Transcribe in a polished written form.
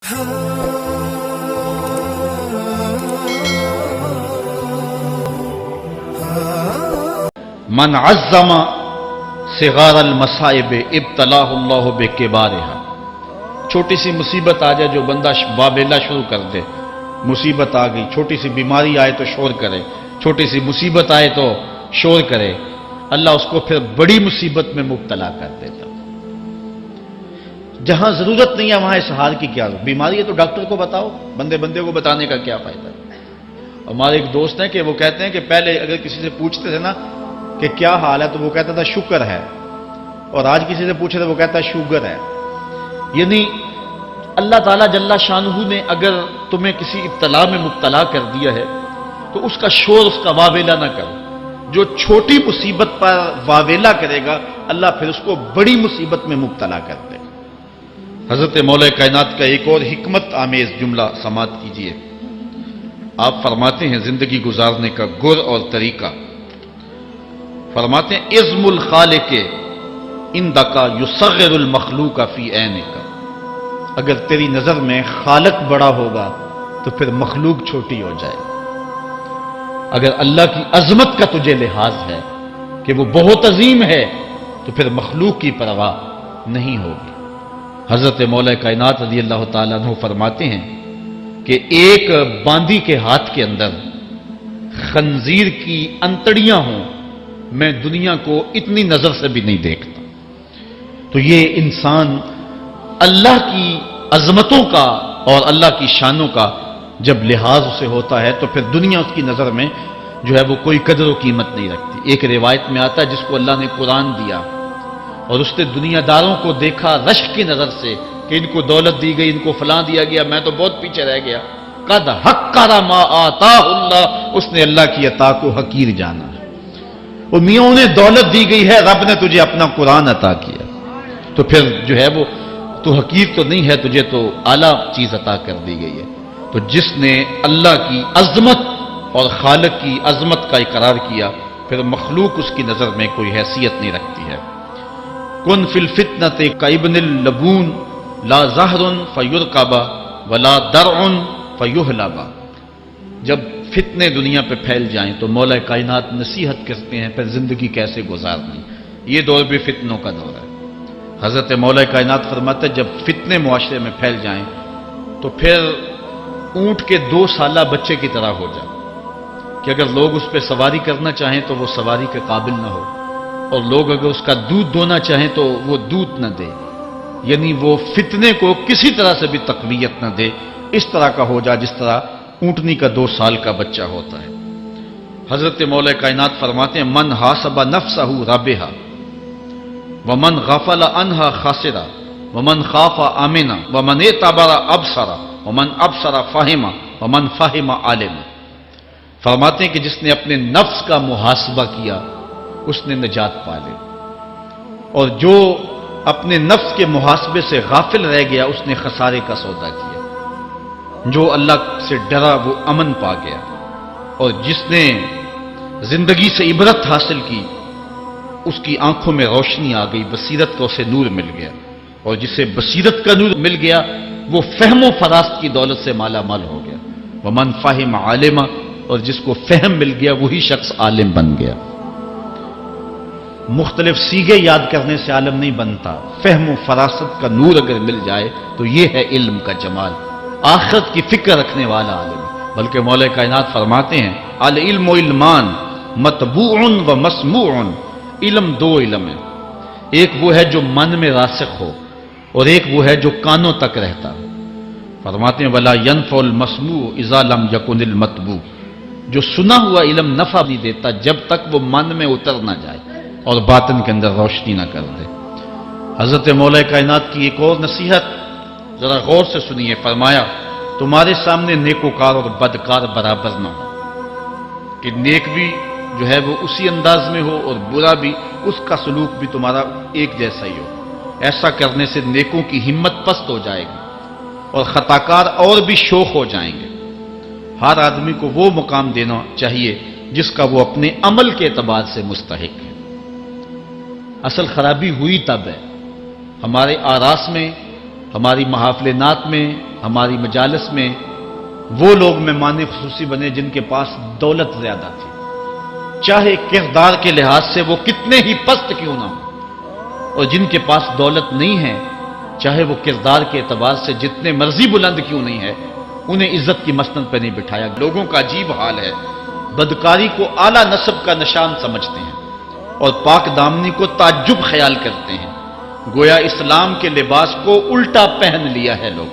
من عظم صغار المصائب ابتلاہ اللہ بکبارہا، چھوٹی سی مصیبت آ جائے جو بندہ بابیلا شروع کر دے، مصیبت آ گئی، چھوٹی سی بیماری آئے تو شور کرے، چھوٹی سی مصیبت آئے تو شور کرے، اللہ اس کو پھر بڑی مصیبت میں مبتلا کر دیتا۔ جہاں ضرورت نہیں ہے وہاں اظہار کی کیا ضرورت؟ بیماری ہے تو ڈاکٹر کو بتاؤ، بندے کو بتانے کا کیا فائدہ ہے؟ ہمارے ایک دوست ہیں کہ وہ کہتے ہیں کہ پہلے اگر کسی سے پوچھتے تھے نا کہ کیا حال ہے تو وہ کہتا تھا شکر ہے، اور آج کسی سے پوچھے تو وہ کہتا ہے شوگر ہے۔ یعنی اللہ تعالیٰ جل شانہ نے اگر تمہیں کسی ابتلا میں مبتلا کر دیا ہے تو اس کا شور، اس کا واویلا نہ کرو۔ جو چھوٹی مصیبت پر واویلا کرے گا اللہ پھر اس کو بڑی مصیبت میں مبتلا کر دے گا۔ حضرت مولا کائنات کا ایک اور حکمت آمیز جملہ سماعت کیجیے۔ آپ فرماتے ہیں زندگی گزارنے کا گر اور طریقہ، فرماتے ہیں عظم الخالق عندک یصغر المخلوق فی عینک، اگر تیری نظر میں خالق بڑا ہوگا تو پھر مخلوق چھوٹی ہو جائے۔ اگر اللہ کی عظمت کا تجھے لحاظ ہے کہ وہ بہت عظیم ہے تو پھر مخلوق کی پرواہ نہیں ہوگی۔ حضرت مولا کائنات رضی اللہ تعالیٰ عنہ فرماتے ہیں کہ ایک باندی کے ہاتھ کے اندر خنزیر کی انتڑیاں ہوں، میں دنیا کو اتنی نظر سے بھی نہیں دیکھتا۔ تو یہ انسان اللہ کی عظمتوں کا اور اللہ کی شانوں کا جب لحاظ اسے ہوتا ہے تو پھر دنیا اس کی نظر میں جو ہے وہ کوئی قدر و قیمت نہیں رکھتی۔ ایک روایت میں آتا ہے جس کو اللہ نے قرآن دیا اور اس نے دنیا داروں کو دیکھا رشک کی نظر سے کہ ان کو دولت دی گئی، ان کو فلاں دیا گیا، میں تو بہت پیچھے رہ گیا۔ قد حقر ما آتاہ اللہ، اس نے اللہ کی عطا کو حقیر جانا ہے۔ وہ میاں انہیں دولت دی گئی ہے، رب نے تجھے اپنا قرآن عطا کیا تو پھر جو ہے وہ تو حقیر تو نہیں ہے، تجھے تو اعلیٰ چیز عطا کر دی گئی ہے۔ تو جس نے اللہ کی عظمت اور خالق کی عظمت کا اقرار کیا پھر مخلوق اس کی نظر میں کوئی حیثیت نہیں رکھتی ہے۔ کن فی الفتنۃ کابن اللبون لا زہر فیرکب ولا درع فیحلب، جب فتنے دنیا پہ پھیل جائیں تو مولا کائنات نصیحت کرتے ہیں پھر زندگی کیسے گزارنی۔ یہ دور بھی فتنوں کا دور ہے۔ حضرت مولا کائنات فرماتے ہیں جب فتنے معاشرے میں پھیل جائیں تو پھر اونٹ کے 2 سالہ بچے کی طرح ہو جائے کہ اگر لوگ اس پہ سواری کرنا چاہیں تو وہ سواری کے قابل نہ ہو، اور لوگ اگر اس کا دودھ دونا چاہیں تو وہ دودھ نہ دے، یعنی وہ فتنے کو کسی طرح سے بھی تقویت نہ دے، اس طرح کا ہو جائے جس طرح اونٹنی کا 2 سال کا بچہ ہوتا ہے۔ حضرت مولا کائنات فرماتے ہیں من حاسب نفسہ رابحا ومن غفل عنہا خاسرا ومن خاف آمنا ومن اعتبر ابصر ومن ابصر فہم ومن فہم عالم، فرماتے ہیں کہ جس نے اپنے نفس کا محاسبہ کیا اس نے نجات پا لی، اور جو اپنے نفس کے محاسبے سے غافل رہ گیا اس نے خسارے کا سودا کیا۔ جو اللہ سے ڈرا وہ امن پا گیا، اور جس نے زندگی سے عبرت حاصل کی اس کی آنکھوں میں روشنی آ گئی، بصیرت کا اسے نور مل گیا، اور جسے بصیرت کا نور مل گیا وہ فہم و فراست کی دولت سے مالا مال ہو گیا۔ ومن فہم عالما، اور جس کو فہم مل گیا وہی شخص عالم بن گیا۔ مختلف سیغے یاد کرنے سے عالم نہیں بنتا، فہم و فراست کا نور اگر مل جائے تو یہ ہے علم کا جمال، آخرت کی فکر رکھنے والا عالم۔ بلکہ مولا کائنات فرماتے ہیں العلم علمان مطبوع و مسموع، علم 2 علم ہے، ایک وہ ہے جو من میں راسخ ہو اور ایک وہ ہے جو کانوں تک رہتا۔ فرماتے ہیں ولا ينفع المسموع اذا لم يكن المتبوع، جو سنا ہوا علم نفع نہیں دیتا جب تک وہ من میں اتر نہ جائے اور باطن کے اندر روشنی نہ کر دے۔ حضرت مولا کائنات کی ایک اور نصیحت ذرا غور سے سنیے، فرمایا تمہارے سامنے نیکوکار اور بدکار برابر نہ ہو، کہ نیک بھی جو ہے وہ اسی انداز میں ہو اور برا بھی، اس کا سلوک بھی تمہارا ایک جیسا ہی ہو۔ ایسا کرنے سے نیکوں کی ہمت پست ہو جائے گی اور خطاکار اور بھی شوخ ہو جائیں گے۔ ہر آدمی کو وہ مقام دینا چاہیے جس کا وہ اپنے عمل کے اعتبار سے مستحق ہے۔ اصل خرابی ہوئی تب ہے ہمارے آراس میں ہماری محافل نعت میں، ہماری مجالس میں وہ لوگ مہمان خصوصی بنے جن کے پاس دولت زیادہ تھی، چاہے کردار کے لحاظ سے وہ کتنے ہی پست کیوں نہ ہو، اور جن کے پاس دولت نہیں ہے چاہے وہ کردار کے اعتبار سے جتنے مرضی بلند کیوں نہیں ہے، انہیں عزت کی مسند پہ نہیں بٹھایا۔ لوگوں کا عجیب حال ہے، بدکاری کو اعلیٰ نسب کا نشان سمجھتے ہیں اور پاک دامنی کو تعجب خیال کرتے ہیں، گویا اسلام کے لباس کو الٹا پہن لیا ہے لوگ۔